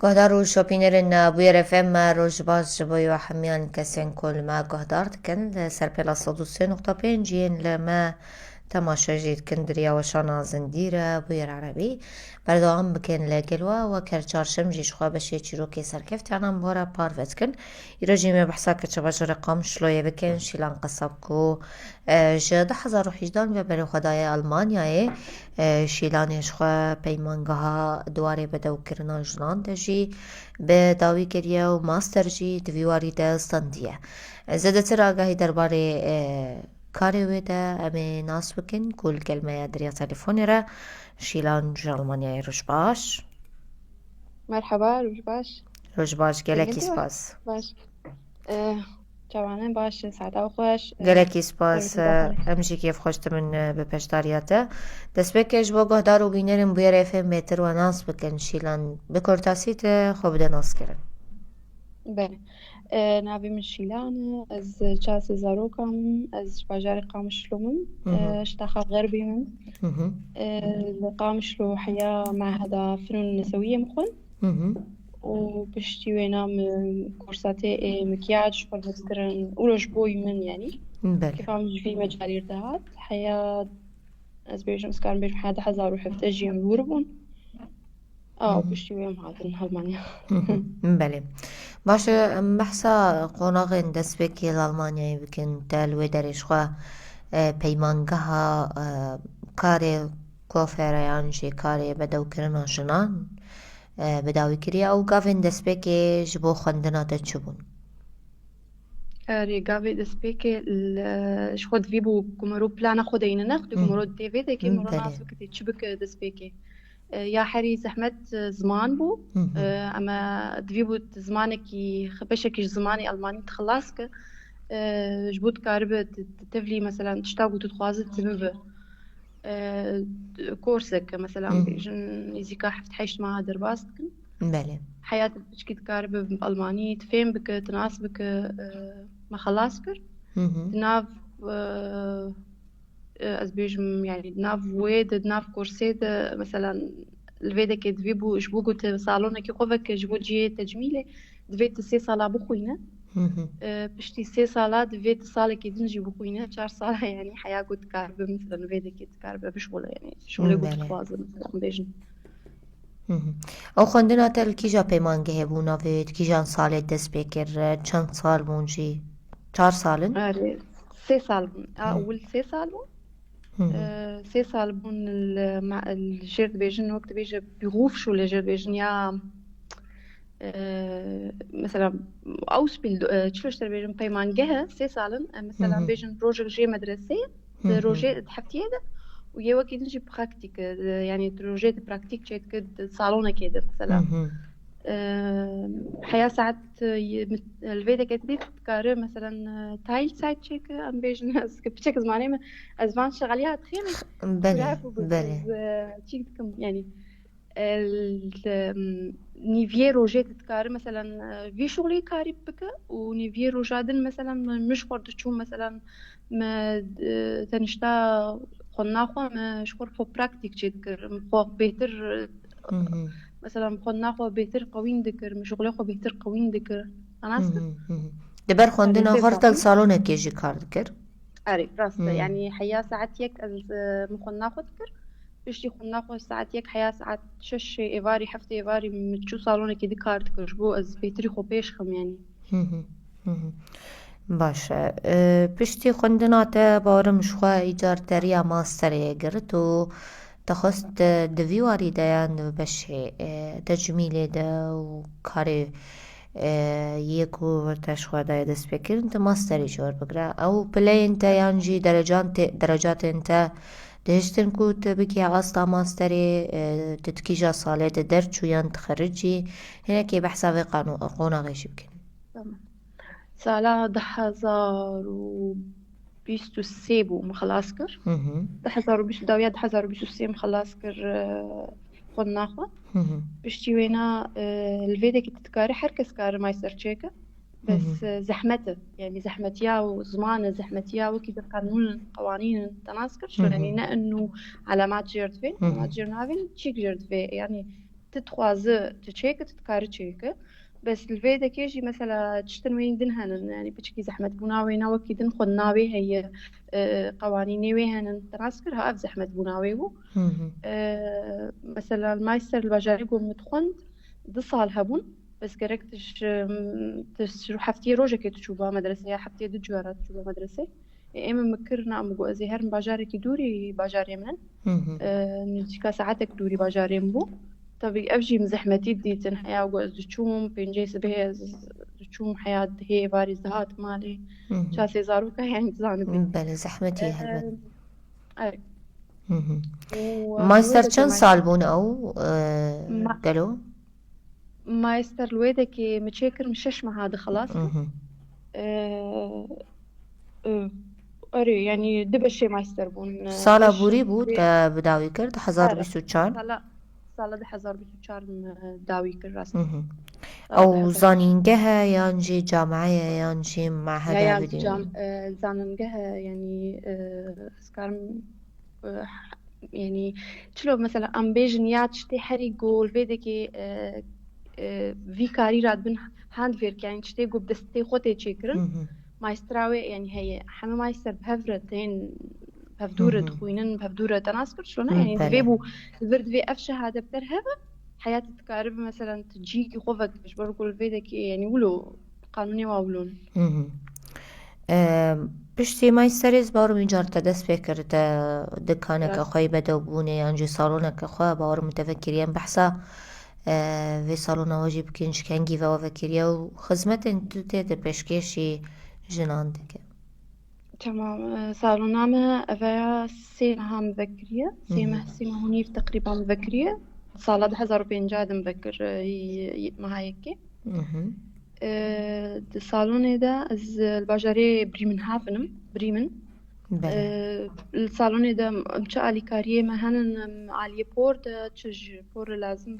گهدار و شوپینرین بویر فهم روش باش بوی و حمیان کسین کل ما گهدار کن سر پلا صدو سه نقطه پنجین لما تماشا جید کن دریا و شانا زندیره بویر عربی بردوام بکن لگلوا و کرچارشم جیش خواه بشه چیرو که سرکفت عنام بورا پاروت کن ایراجی می بحثا که چباش رقم شلویه بکن شیلان قصاب کو جده 2018 و بری خدای آلمانیای شیلانش خواه پیمانگه ها دواره بدو کرنا جنان دجی به داوی کریه و ماستر جی دویواری ده استاندیه زده تر آگاهی درباره کاری ویده امی ناس بکن کل کلمه دریا تلفونی را شیلان جالمانیای روش باش مرحبا روش باش روش باش گلکی دنگتي سپاس باش جوانه باش ساعتا خوش گلکی سپاس سرویس داخلی امشی کیف خوشت من به پشتاریاته دست بکش با گهدار و بینرم بویر اف متر و ناس بکن شیلان بکرتاسیت خوب ده ناس کرن بله ناوی من شیلانه از جاس زاروكم از باجاري قامشلو من اشتاخا غربي من قامشلو حياة معهد فنون نسوية مخن وبشتي وينا من كورساتي مكياج فالمذكرن أولوش بوي من يعني بله كيف عم في مجال يردهات حياة از بيجم سكان بيجم حياة حزار وحفت أجي من وربون بشتي ويم هاتن هالمانيا بله باشه بحثا قناغ دست بکی الالمانیایی بکن تلوی درش خواه پیمانگه ها کار کوفریان جی کاری بدو کرنا جنان بداوی کری او گاوین دست بکی جبو خواندنات چبون ريغافي دسبيكي شخود فيبو كومرو بلانا خودين ناخد كومرو ديفي دكي مرو بله ناس بكتي تشبك دسبيكي يا حري زحمت زمان بو اما دفيبو زمانكي خبشكي زماني الماني تخلصك جبوت كاربة تفلي مثلا تشتاقو تتخوازت تمبه كورسك مثلا بيجن يزيكا حفت حيشت معها درباستكن بله حياتك بتشكي تكاربة بالألماني تفهم بك تناسبك ما خلاسكر ناف از بيجم يعني ناف ويد ناف كورسيد مثلا الفيدا كي دفيبو جبوكو صالونا كي قوفك جبو جي تجميلة دفيت سي صالة بخوينة بشتي سي صالة دفيت صالة كي دنجي بخوينة 4 صالة يعني حياة قد كاربة مثلا فيدا كي تكاربة بشغلة يعني شغلة قد بله خوازة مثلا بيجن او خواندنات کیجا پیمانگه هبونا وید کیجان سال دست بکر چند سال بونجی 4 سالن 6 بون أول 6 بون 6 بون الجيرد بيجن وقت بيجي بيغوف شو الجيرد بيجن يا مثلا أوسبيل تشوش بيجن بيمانجها 6 مثلا بيجن بروجك جي مدرسة بروجي تحفتي هذا ويا وقت نجي براكتيك يعني بروجي براكتيك شيء كده صالونة كده مثلا حياة ساعات الفيدا كتبت كاره مثلا تايل سايت شيك ام بيجن از بتشيك زماني از فان شغاليها تخيمي بله كلها بله تشيك يعني نيفيي روجيت تكار مثلا في شغلي كاري بك ونيفيي روجادن مثلا مش خورد تشو مثلا ما تنشتا خناخو ما شخور خو براكتيك تشيكر خو بيتر مثلا خناخو بيتر قوين ذكر شغلي خو بيتر قوين ذكر انا اسكت دبر خواندنا سي هر تل صالون سالونه کیجی کار دکر اري راسته يعني حياة ساعات يك از مخناخو ذكر بشتي خناخو ساعات يك حياة ساعات شش ايفاري حفتي ايفاري متشو صالونة كي دي كارت بو از بيتري خو بيشخم يعني باشه پشتی خواندنات بارم شخوا ایجار دریا ماستره گرت و تخست دویواری دیان بشه تجمیل ده و کار یکو ورتش خوا دای دست بکر انت ماستری جور بگره او پلی انت یانجی درجات انت دهشتن کو تبکی عاستا ماستری تتکیجا ساله ده در چویان تخرجی هناك بحسابي قانون غيش بكن سالا 2023 بو مخلاسكر 2020 داوية 2023 مخلاسكر خناخو بشتي وينا الفيدا كي تتكاري حركة سكار ما يصير تشيكا بس زحمته يعني زحمتيا وزمانه زحمتيا وكي قانون قوانين تناسكر شو يعني نا انه علامات جيرد فين علامات جيرد نافين تشيك جيرد في يعني تتخوازه تشيك تتكار تشيك بس الفيدا كيجي مثلا تشتنوين دنهن يعني بتشكي زحمة بناوي ناوكي دن خد ناوي هي قوانيني ويهن تناسكرها أف زحمة بناوي مثلا المايستر البجاري قوم متخوند دصال هبون بس قرك تشرو حفتي روجا كي تشوبها مدرسة حفتي دو جوارات تشوبها مدرسة إما مكرنا أم جو زهر باجاري كي دوري باجاري منن نجيكا ساعتك دوري باجاري مبو طبي أفجي مزحمتي ديتن حياة وقوز دشوم بينجيس بيه دشوم حياة هي باري زهات مالي شاسي زاروكا يعني تزانبي بله زحمتي هلبت أي مايستر چند سال بون أو قالوا مايستر الويدا كي متشكر مشش مع هذا خلاص أري يعني دبشي مايستر بون سالا بوري بود بداوي کرد 1024 سالا ده 1024 داوي کرد راست أو زانينجها يانجي جامعة يانجي معهد يا بدين زاننجها يعني سكارم يعني شلو مثلا ام بيجن يات شتي حري جول فيدكي في كاري راد بن هاند فيرك يعني شتي جو بدستي خوتي تشيكرن مايستراوي يعني هي حما مايستر بهفرتين بهفدورة خوينن بهفدورة تناسكر شلون يعني دفيبو الفرد في افشة هذا بترهبة حياة تقارب مثلا تجيكي خوفك مش برقول فيدكي يعني ولو قانوني واولون پشتی مایستریز باورم اینجار دست بکرد دکانک خوای بدو بونه یانجی سالونک خواه باورم متفکریم بحثا في صالون واجب كنش كنجي وفكريا وخدمت انتو تيد بشكيشي جناندك تمام صالونامة أفيا سيمها مذكرية سيمها هنيف تقريبا مذكرية صالة 1050 مذكر ما هيك الصالون ده از الباجاري بريمن هافنم بريمن الصالون ده مشالي كاريه مهنن علي بور ده تشج بور لازم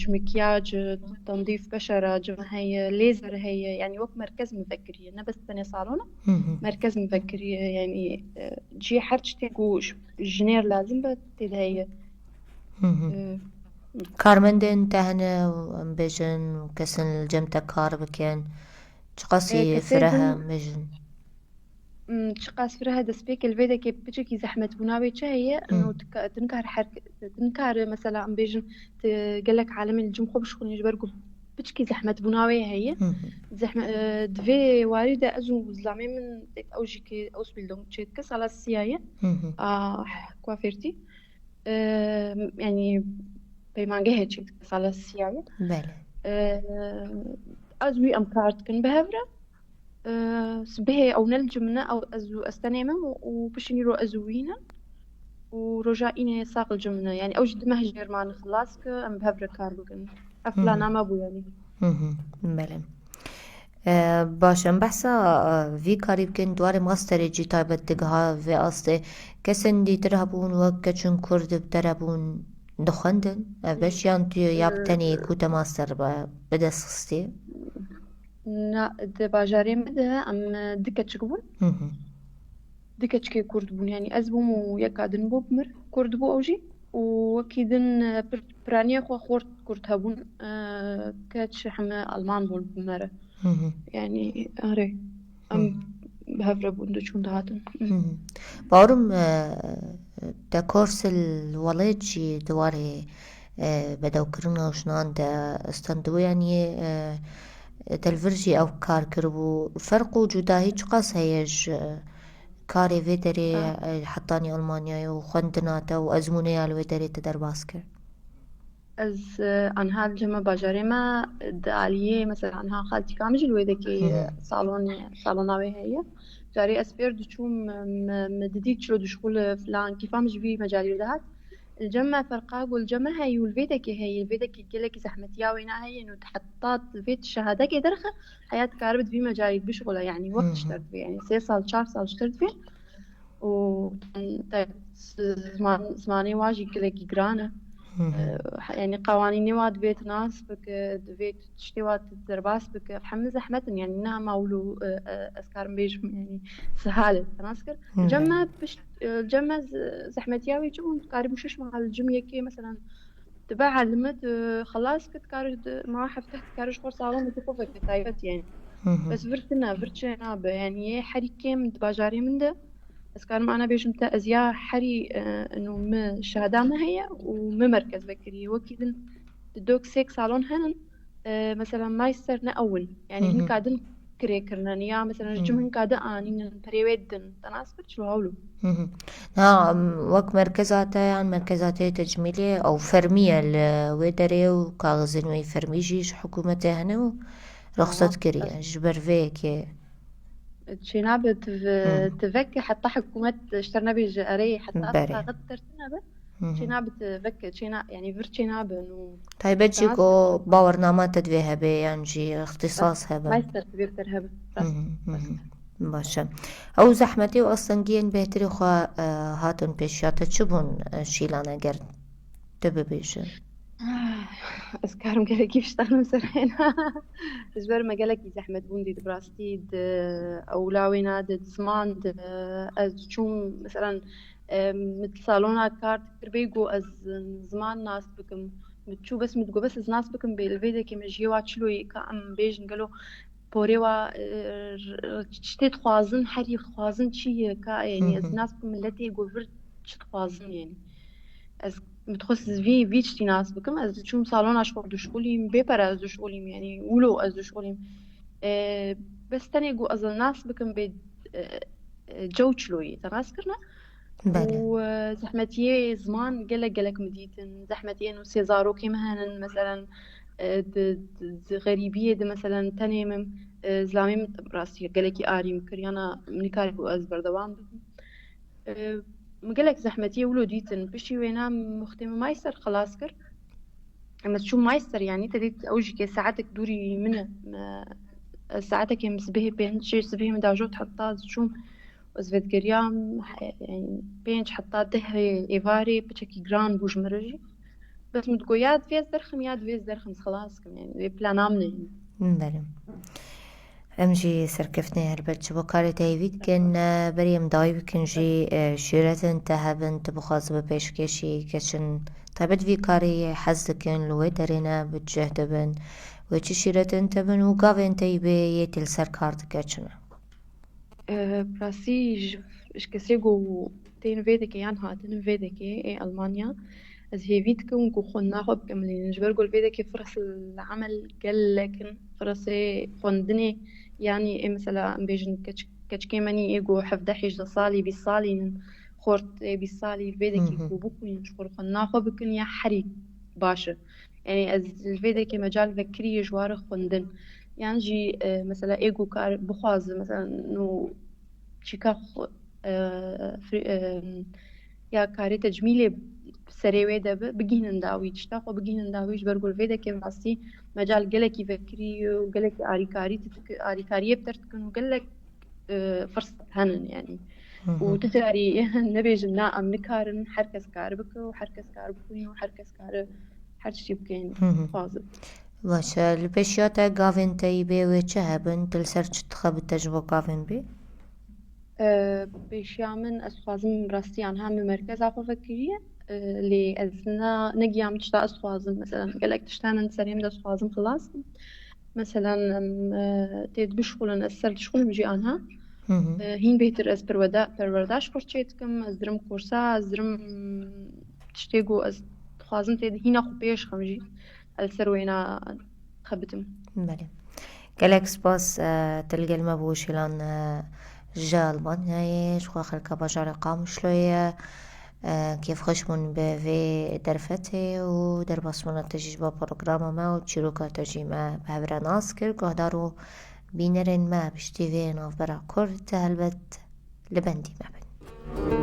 مكياج تنظيف بشرة جمع هي ليزر هي يعني وقت مركز مذكرية نبس تاني صالونة مركز مذكرية يعني جي حرش تيجو جنير لازم بتدهي كارمندن تهنا وامبيجن وكسن الجمتا كار بكين تقاسي فرها مجن تشقاس فرها دسبيك الفيدا كي بتجي زحمة بناوي هي انه تنكر تنكر مثلا امبيجن تقلك عالم الجم خوبش خوني جبرقو بتشكي زحمة بناوي هي زحمة دفي واردة أزو زلامي من أوجي كي أوس بيلدون تشيتكس على السياية كوافيرتي يعني بيمان جهة تشيتكس على السياية بله أزوي أمكارت كن بهبرة سبهي أو نلجمنا أو أزو أستنيمم وبشنيرو أزوينا ورجائينا ساق الجمنة يعني أوجد مهجر ما نخلصك أم بهبرة كاربكن أفلانا ما بو يعني بله باشم بحثا في قريب كن دوار ماستر جي تايبت دقها في أصلي كسن دي ترهبون وكتشن كرد بترهبون دخندن باش يانتو يابتني كوتا ماستر بدس خستي لا باجاري مده أم دكتش قبول دكتش كي كرد بون يعني أزبوم ويكادن بو بمر كرد بو أوجي وكيدن برانيا خو خورت كرد هبون كاتش حما ألمان بول بمره يعني أري أم بهفر بوندو شون دهاتن باورم دا كورس الوليجي دواري بدو كرنا وشنان دا استندو يعني تلفرجي أو كار كربو فرق جداهي چقاس هيج كاري فيدري حطاني ألمانيا وخندناتا وأزموني الوي دري تدر باسكر از انها الجمع باجاري ما داليه مثلا انها خالتي كامج الويدكي صالوناوي هي جاري اسبير دشوم مدديت شلو دشخول فلان كيفامج في مجالي دهات الجمع فرقا والجمع هي والفيدكي قلك زحمتيا وينا هي انه تحطات الفيت الشهاده كي درخه حياه كاربت في مجالي بشغله يعني وقت اشتغلت فيه يعني 6 سال 4 سال اشتغلت فيه و زماني واجي قلك جرانه يعني قوانين نواد بيت ناس بك بيت تشتوات تدرباس بك حمل زحمة يعني إنها مولو أسكار بيج يعني سهالة تناسكر الجمع بش الجمع زحمة ياوي جم قارب مشش مع الجم يكي مثلا تبع علمت خلاص كنت كارد ما حفتحت كارش خور صالون بتكوفك تايفت يعني بس فرتنا فرتشينا يعني حري من باجاري من ده بس كان معنا بيش متى أزياء حري إنه ما شهادة ما هي وما مركز بكري وكذا تدوك سيك صالون هن مثلا مايستر نأول يعني هن قاعدين كريكرنا يا مثلا جم هن قاعدة آني بريويدن تناسبت شو هولو نعم وك مركزاته يعني مركزاته تجميلية أو فرمية الويدري وكاغزن وي فرميجيش حكومته هنا رخصت كريا جبر فيك تشيناب تفك حتى حكومة اشترنا بيجاري حتى بري غدر تنابه تشيناب تفك تشينا يعني فر تشيناب إنه طيب تجيكو باورنامات تدويها بي يعني جي اختصاصها ما بن يستر كبير ترهب بس باشا أو زحمتي وأصلا جين بهتري خوا هاتون بيشياتا تشبون شيلانا قرد تبي بيشن أذكر قال كيف اشتغلوا سرحين إجبار ما قالك زحمة بوندي دبراستي أولاوينا زمان از شو مثلا مثل صالونا كارت كربيجو از زمان ناس بكم متشو بس متجو بس از ناس بكم بالفيديو كي مجيوا تشلوي كأم بيجن قالوا بوريوا تشتت خوازن حري خوازن شي كا يعني از ناس بكم التي جوفرت خوازن يعني از متخصص في تشتي ناس بكم از شو صالون أشوف دشوليم بيبر از دشوليم يعني ولو از دشوليم بس تاني جو أظن ناس بكم بيد جوتشلوي تناس كرنا وزحمتيه زمان قلق مديتن زحمتيه إنه سيزارو كمان مثلا غريبية ده مثلا تاني زلامي راسي قلقي آري مكريانا منكاري بو از بردوان مقلك زحمتي ولو ديتن بشي وينا مختمة مايستر خلاص كر اما شو مايستر يعني تريد اوجي ساعتك دوري منه ساعتك مسبه بين شي سبه من داجوت حتى شو وزفت قريام يعني بينش حتى ده ايفاري بشكي جران بوش مرجي بس متقو ياد فيز درخم خلاص كم يعني بلان امنه بله امجي سركفتني هربت بكاري تايفيد كن بريم دايب كن جي شيرتن تهبن تبخاز ببيشكشي كشن طيبت في كاري حزكن لوي درينا بتجهد بن وچي شيرتن تبن وقافن تايبي يتل سركارد كشنا براسي اشكسيغو تين فيديك يان هاتن فيديك اي ألمانيا از هي فيدكم كوخون ناخب كملين جبر قول فيديك فرص العمل قل لكن فرص خندني يعني مثلا بيجن كتش كيماني ايجو حفظ حيج صالي بيصالي خورت بيصالي فيديك كوبوكو شخور خون ناخب كن يا حري باشا يعني از الفيديك مجال ذكري جوار خندن يعني جي مثلا ايجو كار بخواز مثلا انه شيكا يا كاري تجميلي سريوي ده بجيهن داوي تشتاقو بجيهن داويش برقول فيدا كيف عصي مجال قلك يفكري وقلك آري كاري بترتكن وقلك فرصة هنن يعني وتتاري نبيج ناقم نكارن حركز كاربك وحركز كاربكوين وحركز كار حرشي بكين فاضل باشا البشياتا قافن تايبي ويچه هبن تلسر تخب التجربة قافن بي بيشيامن أسخوازم راستيان هم مركز عفو فكرية اللي أزنا نجيام تشتا أسخوازم مثلا قالك تشتان نسريم دا أسخوازم خلاص مثلا تيد بشغلن أسر تشغل بجي عنها هين بيتر أز برورداش كورتشيتكم أزدرم كورسا أزدرم تشتيقو أز خوازم تيد هين أخو بيش خمجي السروينا خبتم بله قالك سباس تلقى المبوش لان جا ألمانيا شخوا خلقا بجار قام شلوية كيف خشمون بفي درفتي ودر باسمونا تجيج با برنامج ما وتشيروكا تجي ما بهبرا ناسكر قهدارو بينرن ما بشتي فين وفبرا كورت هلبت لبندي ما بن